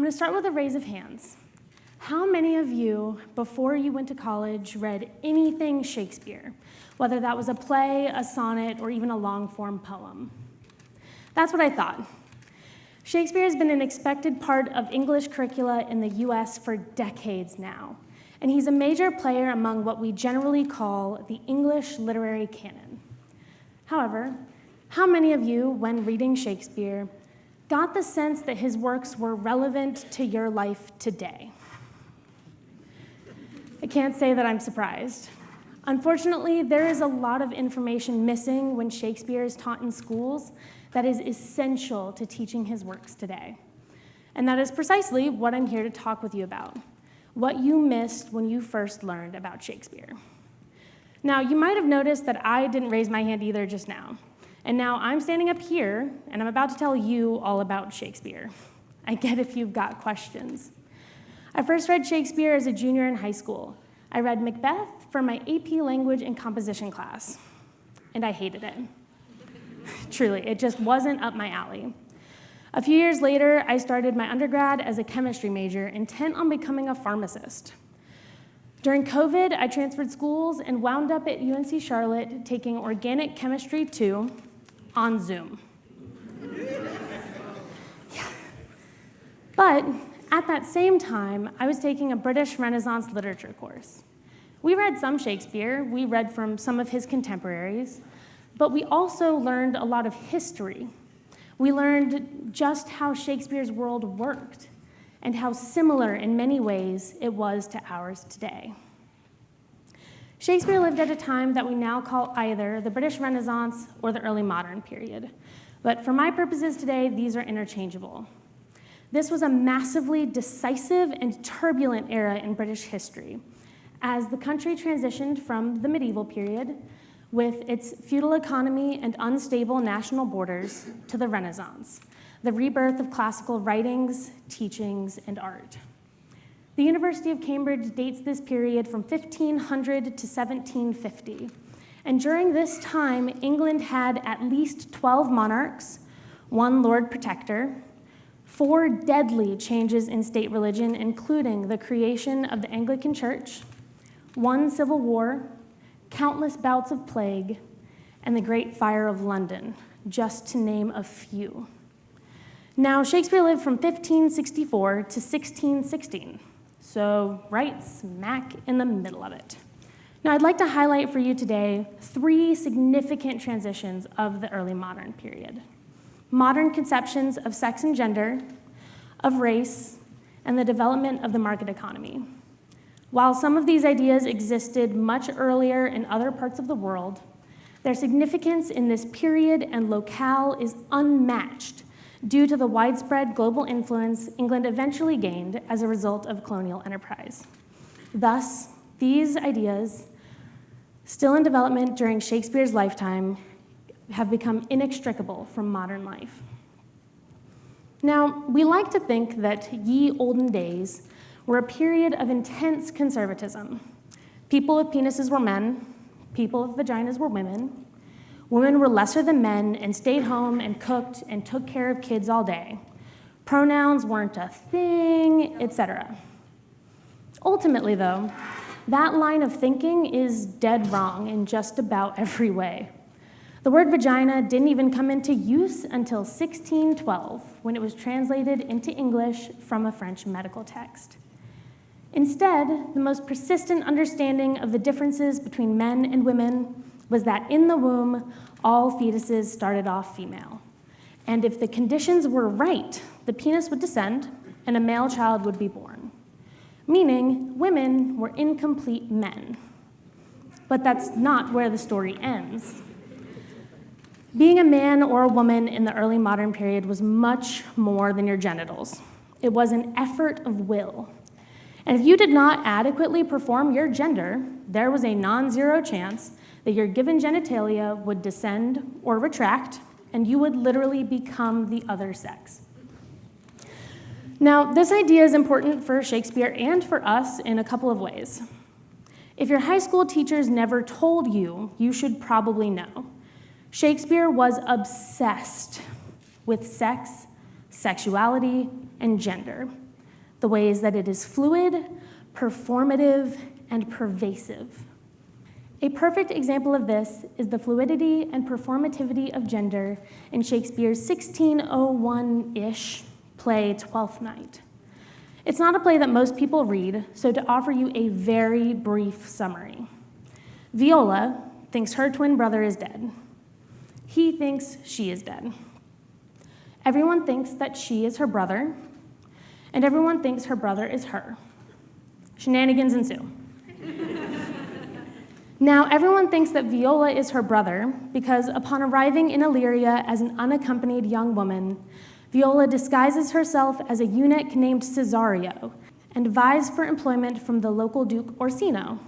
going to start with a raise of hands. How many of you, before you went to college, read anything Shakespeare, whether that was a play, a sonnet, or even a long-form poem? That's what I thought. Shakespeare has been an expected part of English curricula in the US for decades now, and he's a major player among what we generally call the English literary canon. However, how many of you, when reading Shakespeare, got the sense that his works were relevant to your life today? I can't say that I'm surprised. Unfortunately, there is a lot of information missing when Shakespeare is taught in schools that is essential to teaching his works today. And that is precisely what I'm here to talk with you about, what you missed when you first learned about Shakespeare. Now, you might have noticed that I didn't raise my hand either just now. And now I'm standing up here, and I'm about to tell you all about Shakespeare. I get if you've got questions. I first read Shakespeare as a junior in high school. I read Macbeth for my AP language and composition class, and I hated it. Truly, it just wasn't up my alley. A few years later, I started my undergrad as a chemistry major, intent on becoming a pharmacist. During COVID, I transferred schools and wound up at UNC Charlotte taking Organic Chemistry 2 on Zoom. Yeah. But at that same time, I was taking a British Renaissance literature course. We read some Shakespeare, we read from some of his contemporaries, but we also learned a lot of history. We learned just how Shakespeare's world worked and how similar in many ways it was to ours today. Shakespeare lived at a time that we now call either the British Renaissance or the early modern period. But for my purposes today, these are interchangeable. This was a massively decisive and turbulent era in British history, as the country transitioned from the medieval period with its feudal economy and unstable national borders to the Renaissance, the rebirth of classical writings, teachings, and art. The University of Cambridge dates this period from 1500 to 1750, and during this time, England had at least 12 monarchs, 1 Lord Protector, 4 deadly changes in state religion, including the creation of the Anglican Church, 1 civil war, countless bouts of plague, and the Great Fire of London, just to name a few. Now, Shakespeare lived from 1564 to 1616, so right smack in the middle of it. Now, I'd like to highlight for you today 3 significant transitions of the early modern period: modern conceptions of sex and gender, of race, and the development of the market economy. While some of these ideas existed much earlier in other parts of the world, their significance in this period and locale is unmatched due to the widespread global influence England eventually gained as a result of colonial enterprise. Thus, these ideas, still in development during Shakespeare's lifetime, have become inextricable from modern life. Now, we like to think that ye olden days were a period of intense conservatism. People with penises were men, people with vaginas were women. Women were lesser than men and stayed home and cooked and took care of kids all day. Pronouns weren't a thing, etc. Ultimately, though, that line of thinking is dead wrong in just about every way. The word vagina didn't even come into use until 1612, when it was translated into English from a French medical text. Instead, the most persistent understanding of the differences between men and women was that in the womb, all fetuses started off female. And if the conditions were right, the penis would descend and a male child would be born, meaning women were incomplete men. But that's not where the story ends. Being a man or a woman in the early modern period was much more than your genitals. It was an effort of will. And if you did not adequately perform your gender, there was a non-zero chance that your given genitalia would descend or retract, and you would literally become the other sex. Now, this idea is important for Shakespeare and for us in a couple of ways. If your high school teachers never told you, you should probably know. Shakespeare was obsessed with sex, sexuality, and gender. the ways that it is fluid, performative, and pervasive. A perfect example of this is the fluidity and performativity of gender in Shakespeare's 1601-ish play, Twelfth Night. It's not a play that most people read, so to offer you a very brief summary. Viola thinks her twin brother is dead. He thinks she is dead. Everyone thinks that she is her brother, and everyone thinks her brother is her. Shenanigans ensue. Now, everyone thinks that Viola is her brother because upon arriving in Illyria as an unaccompanied young woman, Viola disguises herself as a eunuch named Cesario and vies for employment from the local Duke Orsino,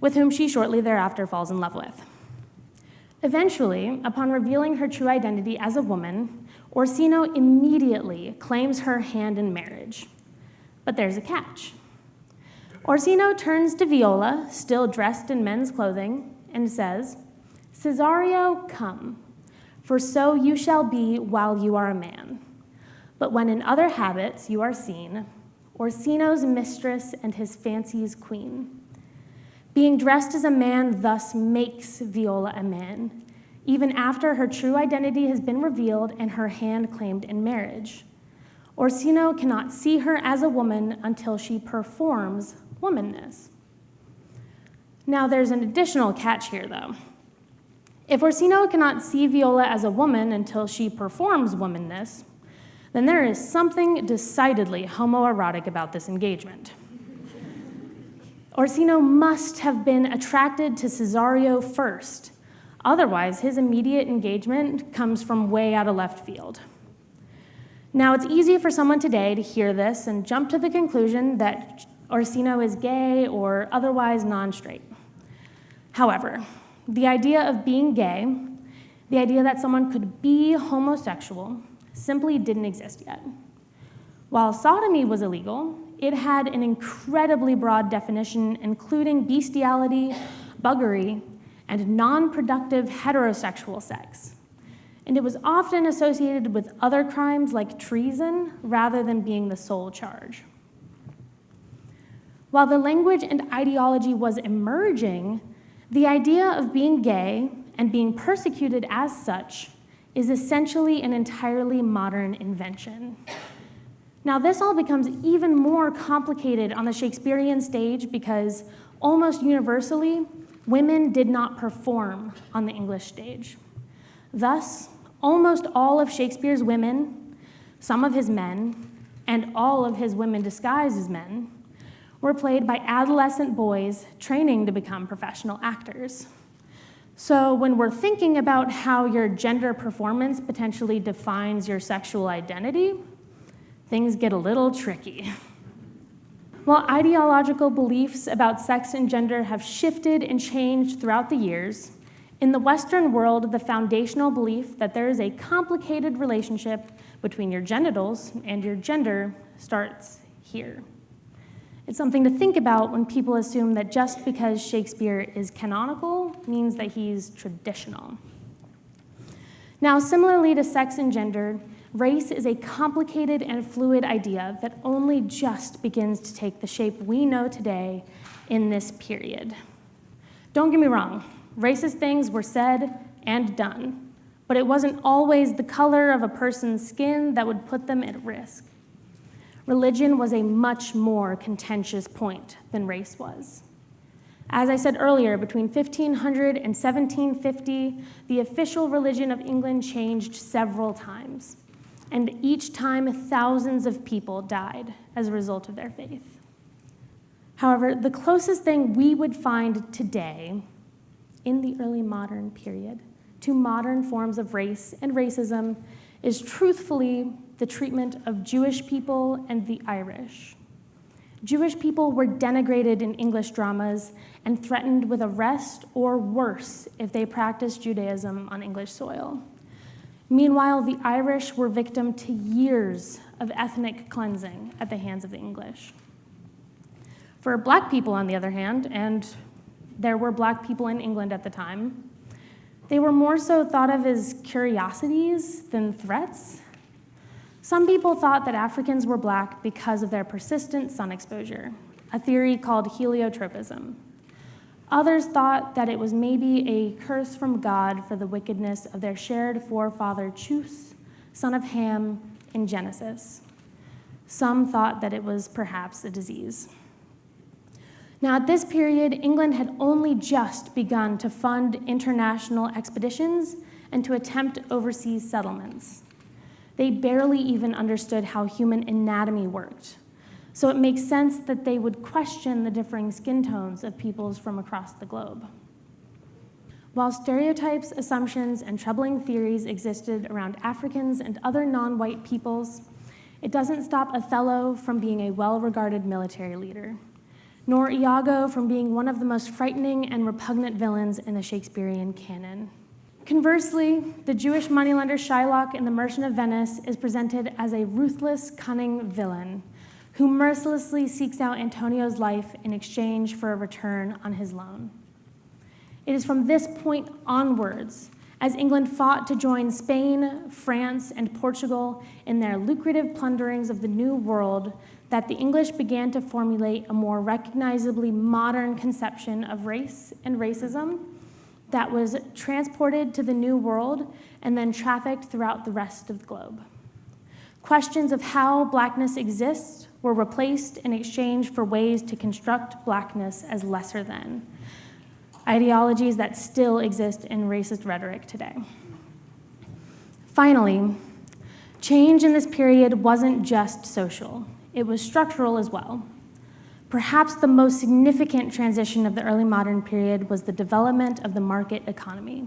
with whom she shortly thereafter falls in love with. Eventually, upon revealing her true identity as a woman, Orsino immediately claims her hand in marriage. But there's a catch. Orsino turns to Viola, still dressed in men's clothing, and says, "Cesario, come, for so you shall be while you are a man. But when in other habits you are seen, Orsino's mistress and his fancy's queen." Being dressed as a man thus makes Viola a man, even after her true identity has been revealed and her hand claimed in marriage. Orsino cannot see her as a woman until she performs womanness. Now, there's an additional catch here, though. If Orsino cannot see Viola as a woman until she performs womanness, then there is something decidedly homoerotic about this engagement. Orsino must have been attracted to Cesario first. Otherwise, his immediate engagement comes from way out of left field. Now, it's easy for someone today to hear this and jump to the conclusion that Orsino is gay or otherwise non-straight. However, the idea of being gay, the idea that someone could be homosexual, simply didn't exist yet. While sodomy was illegal, it had an incredibly broad definition, including bestiality, buggery, and non-productive heterosexual sex. And it was often associated with other crimes like treason rather than being the sole charge. While the language and ideology was emerging, the idea of being gay and being persecuted as such is essentially an entirely modern invention. Now, this all becomes even more complicated on the Shakespearean stage because almost universally, women did not perform on the English stage. Thus, almost all of Shakespeare's women, some of his men, and all of his women disguised as men were played by adolescent boys training to become professional actors. So when we're thinking about how your gender performance potentially defines your sexual identity, things get a little tricky. While ideological beliefs about sex and gender have shifted and changed throughout the years, in the Western world, the foundational belief that there is a complicated relationship between your genitals and your gender starts here. It's something to think about when people assume that just because Shakespeare is canonical means that he's traditional. Now, similarly to sex and gender, race is a complicated and fluid idea that only just begins to take the shape we know today in this period. Don't get me wrong, racist things were said and done, but it wasn't always the color of a person's skin that would put them at risk. Religion was a much more contentious point than race was. As I said earlier, between 1500 and 1750, the official religion of England changed several times, and each time thousands of people died as a result of their faith. However, the closest thing we would find today, in the early modern period, to modern forms of race and racism is truthfully the treatment of Jewish people and the Irish. Jewish people were denigrated in English dramas and threatened with arrest or worse if they practiced Judaism on English soil. Meanwhile, the Irish were victim to years of ethnic cleansing at the hands of the English. For Black people, on the other hand, and there were Black people in England at the time, they were more so thought of as curiosities than threats. Some people thought that Africans were black because of their persistent sun exposure, a theory called heliotropism. Others thought that it was maybe a curse from God for the wickedness of their shared forefather Chus, son of Ham, in Genesis. Some thought that it was perhaps a disease. Now, at this period, England had only just begun to fund international expeditions and to attempt overseas settlements. They barely even understood how human anatomy worked, so it makes sense that they would question the differing skin tones of peoples from across the globe. While stereotypes, assumptions, and troubling theories existed around Africans and other non-white peoples, it doesn't stop Othello from being a well-regarded military leader, nor Iago from being one of the most frightening and repugnant villains in the Shakespearean canon. Conversely, the Jewish moneylender Shylock in The Merchant of Venice is presented as a ruthless, cunning villain who mercilessly seeks out Antonio's life in exchange for a return on his loan. It is from this point onwards, as England fought to join Spain, France, and Portugal in their lucrative plunderings of the New World, that the English began to formulate a more recognizably modern conception of race and racism that was transported to the New World and then trafficked throughout the rest of the globe. Questions of how blackness exists were replaced in exchange for ways to construct blackness as lesser than, ideologies that still exist in racist rhetoric today. Finally, change in this period wasn't just social, it was structural as well. Perhaps the most significant transition of the early modern period was the development of the market economy.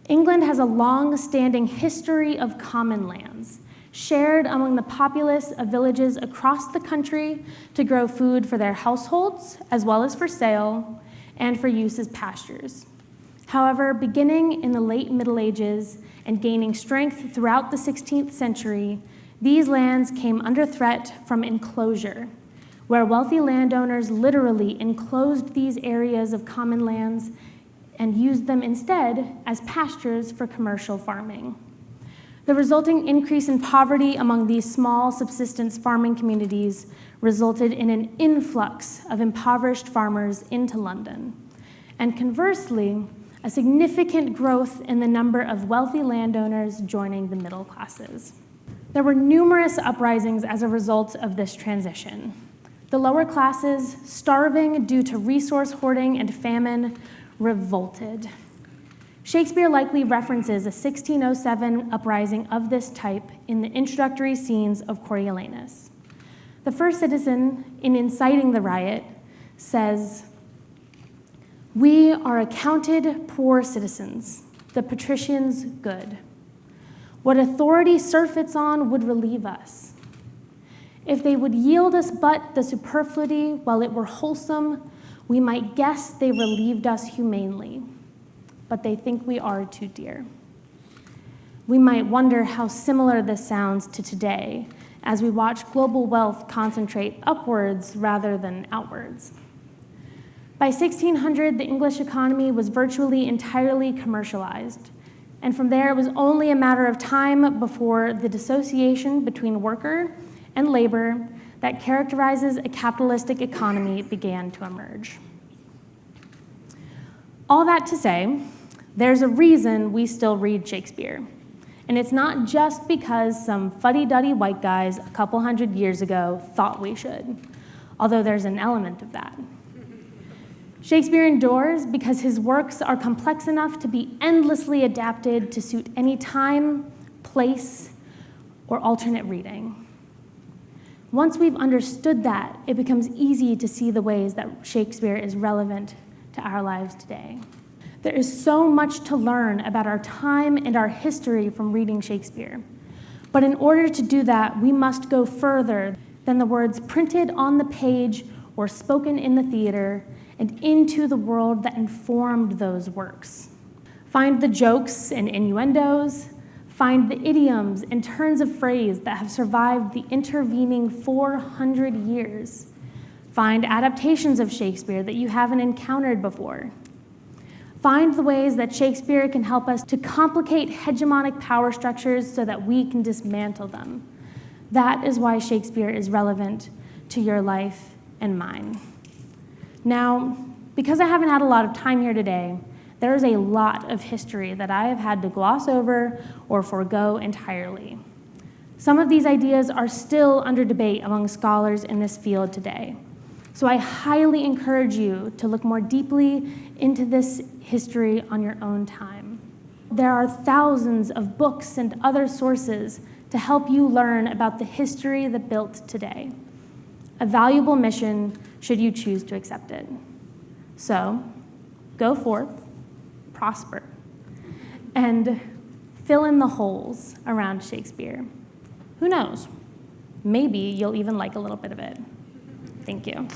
England has a long-standing history of common lands, shared among the populace of villages across the country to grow food for their households, as well as for sale, and for use as pastures. However, beginning in the late Middle Ages and gaining strength throughout the 16th century, these lands came under threat from enclosure, where wealthy landowners literally enclosed these areas of common lands and used them instead as pastures for commercial farming. The resulting increase in poverty among these small subsistence farming communities resulted in an influx of impoverished farmers into London, and conversely, a significant growth in the number of wealthy landowners joining the middle classes. There were numerous uprisings as a result of this transition. The lower classes, starving due to resource hoarding and famine, revolted. Shakespeare likely references a 1607 uprising of this type in the introductory scenes of Coriolanus. The first citizen, in inciting the riot, says, "We are accounted poor citizens, the patricians good. What authority surfeits on would relieve us. If they would yield us but the superfluity while it were wholesome, we might guess they relieved us humanely. But they think we are too dear." We might wonder how similar this sounds to today as we watch global wealth concentrate upwards rather than outwards. By 1600, the English economy was virtually entirely commercialized, and from there it was only a matter of time before the dissociation between worker and labor that characterizes a capitalistic economy began to emerge. All that to say, there's a reason we still read Shakespeare. And it's not just because some fuddy-duddy white guys a couple hundred years ago thought we should, although there's an element of that. Shakespeare endures because his works are complex enough to be endlessly adapted to suit any time, place, or alternate reading. Once we've understood that, it becomes easy to see the ways that Shakespeare is relevant to our lives today. There is so much to learn about our time and our history from reading Shakespeare. But in order to do that, we must go further than the words printed on the page or spoken in the theater and into the world that informed those works. Find the jokes and innuendos, find the idioms and turns of phrase that have survived the intervening 400 years. Find adaptations of Shakespeare that you haven't encountered before. Find the ways that Shakespeare can help us to complicate hegemonic power structures so that we can dismantle them. That is why Shakespeare is relevant to your life and mine. Now, because I haven't had a lot of time here today, there is a lot of history that I have had to gloss over or forego entirely. Some of these ideas are still under debate among scholars in this field today. So I highly encourage you to look more deeply into this history on your own time. There are thousands of books and other sources to help you learn about the history that built today. A valuable mission should you choose to accept it. So, go forth, prosper, and fill in the holes around Shakespeare. Who knows? Maybe you'll even like a little bit of it. Thank you.